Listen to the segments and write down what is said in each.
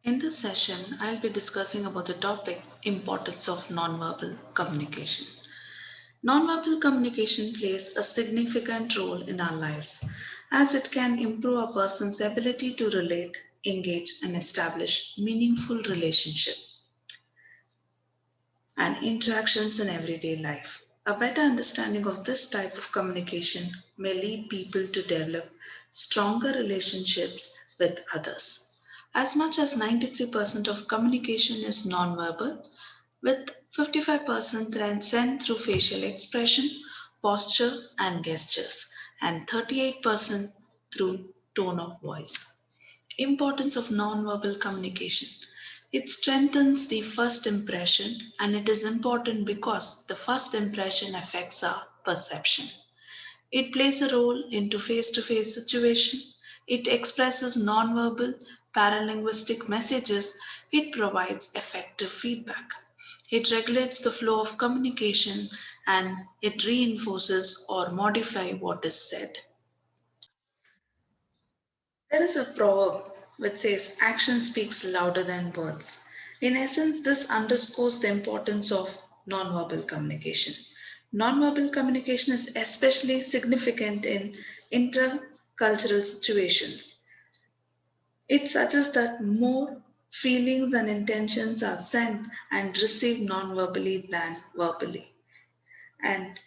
In this session, I'll be discussing about the topic importance of nonverbal communication. Nonverbal communication plays a significant role in our lives as it can improve a person's ability to relate, engage, and establish meaningful relationship and interactions in everyday life. A better understanding of this type of communication may lead people to develop stronger relationships with others. As much as 93% of communication is nonverbal, with 55% sent through facial expression, posture, and gestures, and 38% through tone of voice. Importance of nonverbal communication. It strengthens the first impression, and it is important because the first impression affects our perception. It plays a role into face-to-face situation. It expresses nonverbal paralinguistic messages. It provides effective feedback. It regulates the flow of communication and it reinforces or modifies what is said. There is a proverb which says action speaks louder than words. In essence, this underscores the importance of nonverbal communication. Nonverbal communication is especially significant in intercultural situations. It suggests that more feelings and intentions are sent and received nonverbally than verbally. And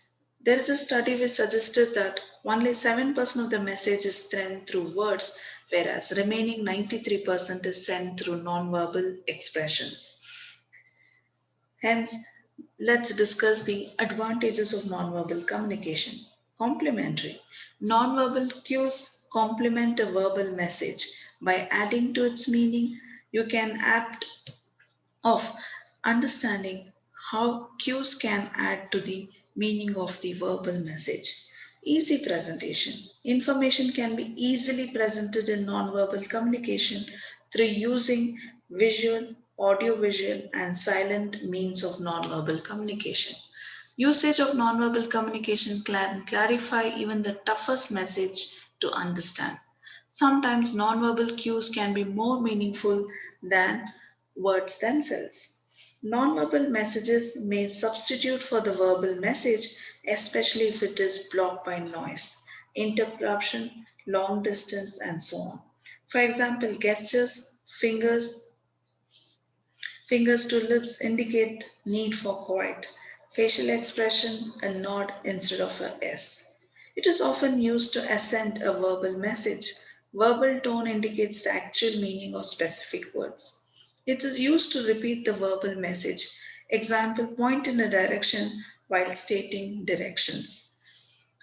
there is a study which suggested that only 7% of the message is sent through words, whereas remaining 93% is sent through nonverbal expressions. Hence, let's discuss the advantages of nonverbal communication. Complementary. Nonverbal cues complement a verbal message. By adding to its meaning, you can apt of understanding how cues can add to the meaning of the verbal message. Easy presentation. Information can be easily presented in nonverbal communication through using visual, audiovisual, and silent means of nonverbal communication. Usage of nonverbal communication can clarify even the toughest message to understand. Sometimes nonverbal cues can be more meaningful than words themselves. Nonverbal messages may substitute for the verbal message, especially if it is blocked by noise, interruption, long distance, and so on. For example, gestures, fingers to lips indicate need for quiet. Facial expression, a nod instead of a S. It is often used to accent a verbal message. Verbal tone indicates the actual meaning of specific words. It is used to repeat the verbal message. Example, point in a direction while stating directions.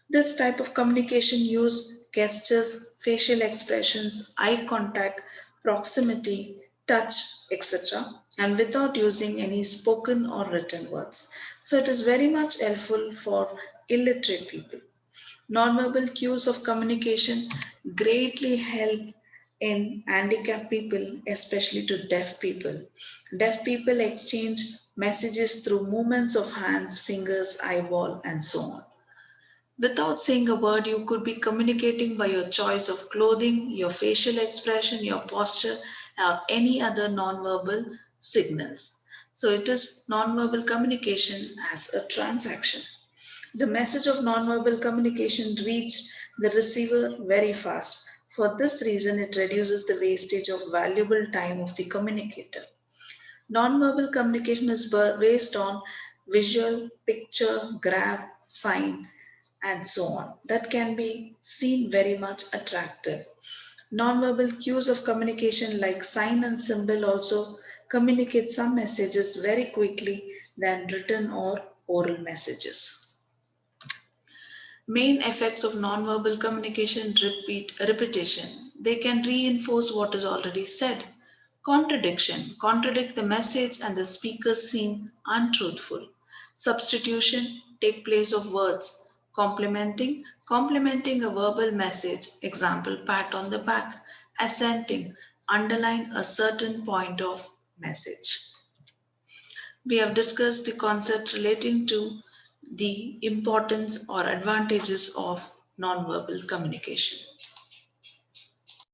This type of communication use gestures, facial expressions, eye contact, proximity, touch, etc., and without using any spoken or written words. So it is very much helpful for illiterate people. Nonverbal cues of communication greatly help in handicapped people, especially to deaf people. Deaf people exchange messages through movements of hands, fingers, eyeball, and so on. Without saying a word, you could be communicating by your choice of clothing, your facial expression, your posture, or any other nonverbal signals. So it is nonverbal communication as a transaction. The message of nonverbal communication reached the receiver very fast. For this reason, it reduces the wastage of valuable time of the communicator. Nonverbal communication is based on visual, picture, graph, sign, and so on. That can be seen very much attractive. Nonverbal cues of communication like sign and symbol also communicate some messages very quickly than written or oral messages. Main effects of nonverbal communication repetition. They can reinforce what is already said. Contradiction. Contradict the message and the speaker seem untruthful. Substitution. Take place of words. Complementing. Complementing a verbal message. Example, pat on the back. Assenting. Underline a certain point of message. We have discussed the concept relating to the importance or advantages of nonverbal communication.